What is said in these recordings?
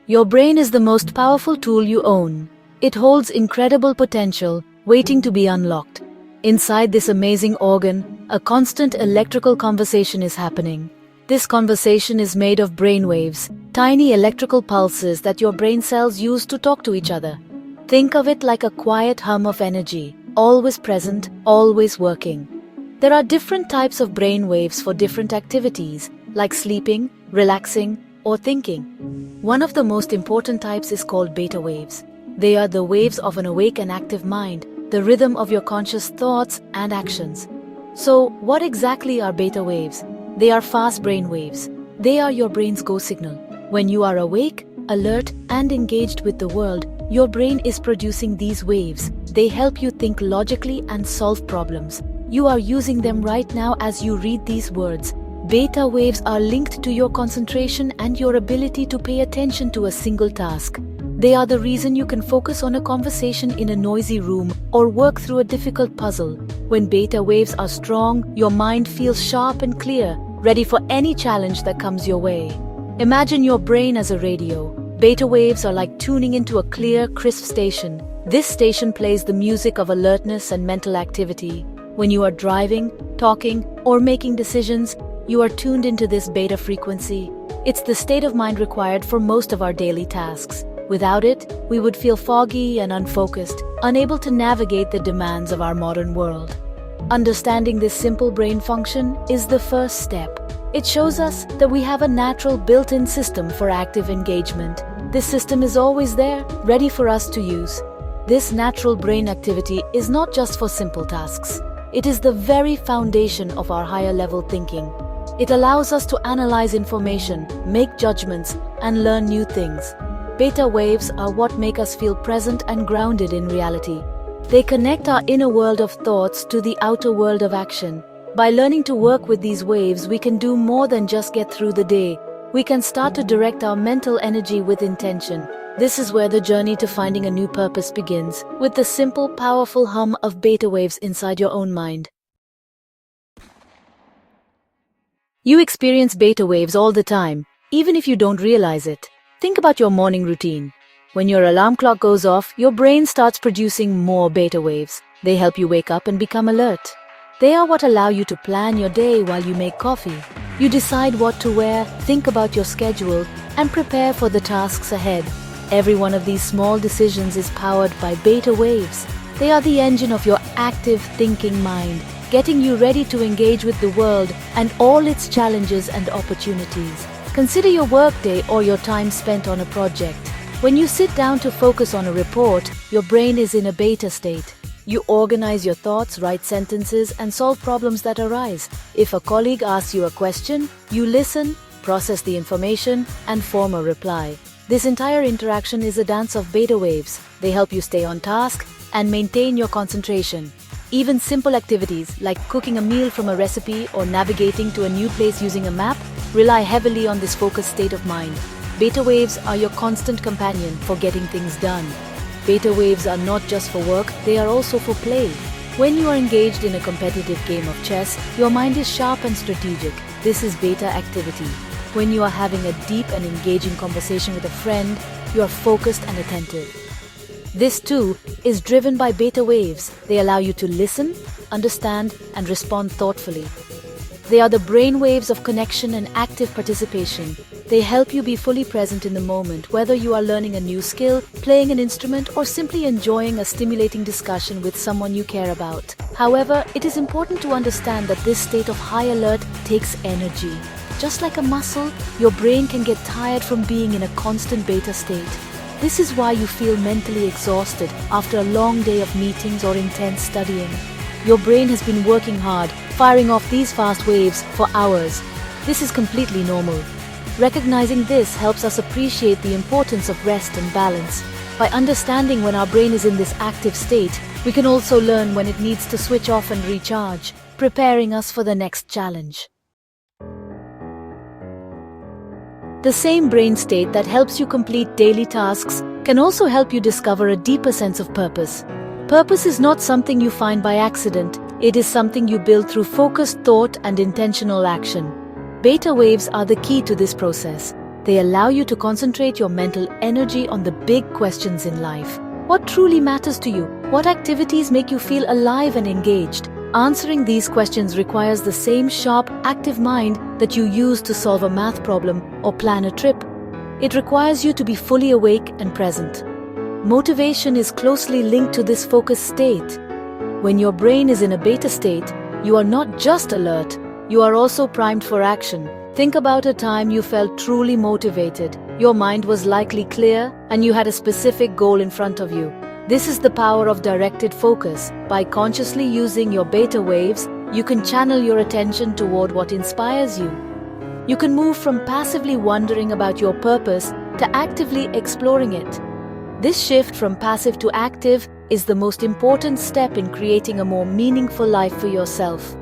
Your brain is the most powerful tool you own. It holds incredible potential, waiting to be unlocked. Inside this amazing organ, a constant electrical conversation is happening. This conversation is made of brainwaves, tiny electrical pulses that your brain cells use to talk to each other. Think of it like a quiet hum of energy, always present, always working. There are different types of brainwaves for different activities, like sleeping, relaxing, or thinking. One of the most important types is called beta waves. They are the waves of an awake and active mind, the rhythm of your conscious thoughts and actions. So, what exactly are beta waves? They are fast brain waves. They are your brain's go signal. When you are awake, alert, and engaged with the world, your brain is producing these waves. They help you think logically and solve problems. You are using them right now as you read these words. Beta waves are linked to your concentration and your ability to pay attention to a single task. They are the reason you can focus on a conversation in a noisy room or work through a difficult puzzle. When beta waves are strong, your mind feels sharp and clear, ready for any challenge that comes your way. Imagine your brain as a radio. Beta waves are like tuning into a clear, crisp station. This station plays the music of alertness and mental activity. When you are driving, talking, or making decisions, you are tuned into this beta frequency. It's the state of mind required for most of our daily tasks. Without it, we would feel foggy and unfocused, unable to navigate the demands of our modern world. Understanding this simple brain function is the first step. It shows us that we have a natural built-in system for active engagement. This system is always there, ready for us to use. This natural brain activity is not just for simple tasks. It is the very foundation of our higher-level thinking. It allows us to analyze information, make judgments, and learn new things. Beta waves are what make us feel present and grounded in reality. They connect our inner world of thoughts to the outer world of action. By learning to work with these waves, we can do more than just get through the day. We can start to direct our mental energy with intention. This is where the journey to finding a new purpose begins, with the simple, powerful hum of beta waves inside your own mind. You experience beta waves all the time, even if you don't realize it. Think about your morning routine. When your alarm clock goes off, your brain starts producing more beta waves. They help you wake up and become alert. They are what allow you to plan your day while you make coffee. You decide what to wear, think about your schedule, and prepare for the tasks ahead. Every one of these small decisions is powered by beta waves. They are the engine of your active thinking mind, getting you ready to engage with the world and all its challenges and opportunities. Consider your workday or your time spent on a project. When you sit down to focus on a report, your brain is in a beta state. You organize your thoughts, write sentences, and solve problems that arise. If a colleague asks you a question, you listen, process the information, and form a reply. This entire interaction is a dance of beta waves. They help you stay on task and maintain your concentration. Even simple activities like cooking a meal from a recipe or navigating to a new place using a map rely heavily on this focused state of mind. Beta waves are your constant companion for getting things done. Beta waves are not just for work, they are also for play. When you are engaged in a competitive game of chess, your mind is sharp and strategic. This is beta activity. When you are having a deep and engaging conversation with a friend, you are focused and attentive. This too is driven by beta waves. They allow you to listen, understand, and respond thoughtfully. They are the brain waves of connection and active participation. They help you be fully present in the moment, whether you are learning a new skill, playing an instrument, or simply enjoying a stimulating discussion with someone you care about. However, it is important to understand that this state of high alert takes energy. Just like a muscle, your brain can get tired from being in a constant beta state. This is why you feel mentally exhausted after a long day of meetings or intense studying. Your brain has been working hard, firing off these fast waves for hours. This is completely normal. Recognizing this helps us appreciate the importance of rest and balance. By understanding when our brain is in this active state, we can also learn when it needs to switch off and recharge, preparing us for the next challenge. The same brain state that helps you complete daily tasks can also help you discover a deeper sense of purpose. Purpose is not something you find by accident. It is something you build through focused thought and intentional action. Beta waves are the key to this process. They allow you to concentrate your mental energy on the big questions in life. What truly matters to you? What activities make you feel alive and engaged? Answering these questions requires the same sharp, active mind that you use to solve a math problem or plan a trip. It requires you to be fully awake and present. Motivation is closely linked to this focused state. When your brain is in a beta state, you are not just alert, you are also primed for action. Think about a time you felt truly motivated. Your mind was likely clear and you had a specific goal in front of you. This is the power of directed focus. By consciously using your beta waves, you can channel your attention toward what inspires you. You can move from passively wondering about your purpose to actively exploring it. This shift from passive to active is the most important step in creating a more meaningful life for yourself.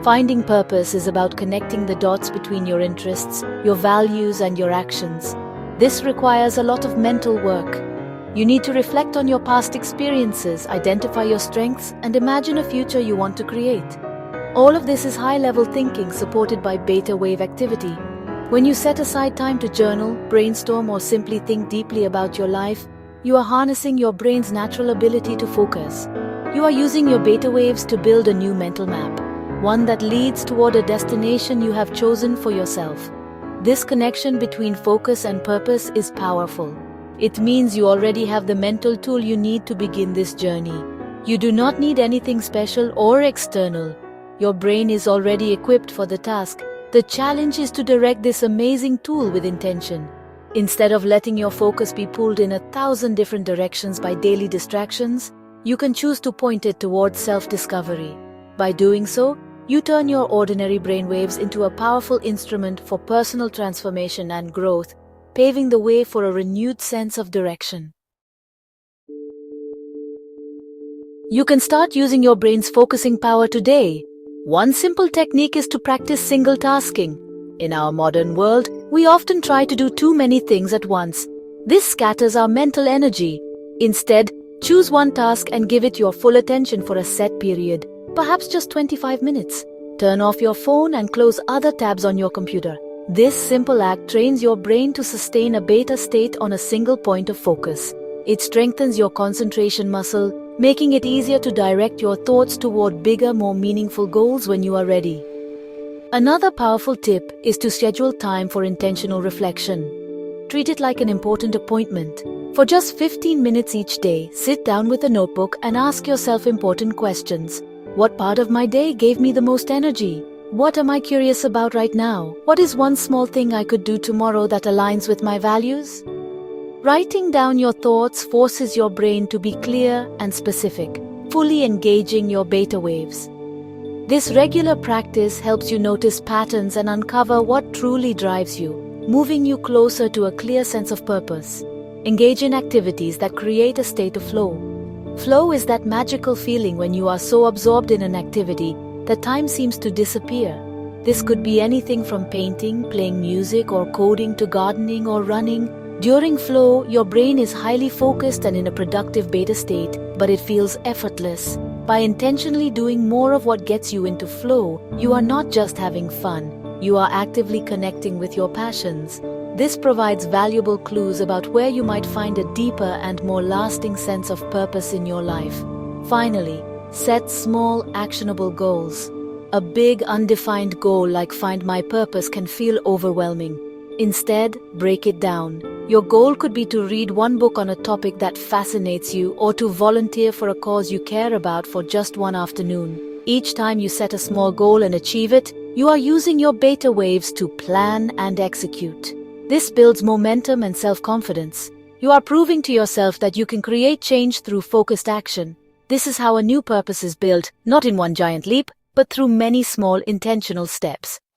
Finding purpose is about connecting the dots between your interests, your values, and your actions. This requires a lot of mental work. You need to reflect on your past experiences, identify your strengths, and imagine a future you want to create. All of this is high-level thinking supported by beta wave activity. When you set aside time to journal, brainstorm, or simply think deeply about your life, you are harnessing your brain's natural ability to focus. You are using your beta waves to build a new mental map, one that leads toward a destination you have chosen for yourself. This connection between focus and purpose is powerful. It means you already have the mental tool you need to begin this journey. You do not need anything special or external. Your brain is already equipped for the task. The challenge is to direct this amazing tool with intention. Instead of letting your focus be pulled in 1,000 different directions by daily distractions, you can choose to point it towards self-discovery. By doing so, you turn your ordinary brainwaves into a powerful instrument for personal transformation and growth, paving the way for a renewed sense of direction. You can start using your brain's focusing power today. One simple technique is to practice single tasking. In our modern world, we often try to do too many things at once. This scatters our mental energy. Instead, choose one task and give it your full attention for a set period, perhaps just 25 minutes. Turn off your phone and close other tabs on your computer. This simple act trains your brain to sustain a beta state on a single point of focus. It strengthens your concentration muscle, making it easier to direct your thoughts toward bigger, more meaningful goals when you are ready. Another powerful tip is to schedule time for intentional reflection. Treat it like an important appointment. For just 15 minutes each day, sit down with a notebook and ask yourself important questions. What part of my day gave me the most energy? What am I curious about right now? What is one small thing I could do tomorrow that aligns with my values? Writing down your thoughts forces your brain to be clear and specific, fully engaging your beta waves. This regular practice helps you notice patterns and uncover what truly drives you, moving you closer to a clear sense of purpose. Engage in activities that create a state of flow. Flow is that magical feeling when you are so absorbed in an activity that time seems to disappear. This could be anything from painting, playing music, or coding to gardening or running. During flow, your brain is highly focused and in a productive beta state, but it feels effortless. By intentionally doing more of what gets you into flow, you are not just having fun, you are actively connecting with your passions. This provides valuable clues about where you might find a deeper and more lasting sense of purpose in your life. Finally, set small, actionable goals. A big, undefined goal like find my purpose can feel overwhelming. Instead, break it down. Your goal could be to read one book on a topic that fascinates you or to volunteer for a cause you care about for just one afternoon. Each time you set a small goal and achieve it, you are using your beta waves to plan and execute. This builds momentum and self-confidence. You are proving to yourself that you can create change through focused action. This is how a new purpose is built, not in one giant leap, but through many small intentional steps.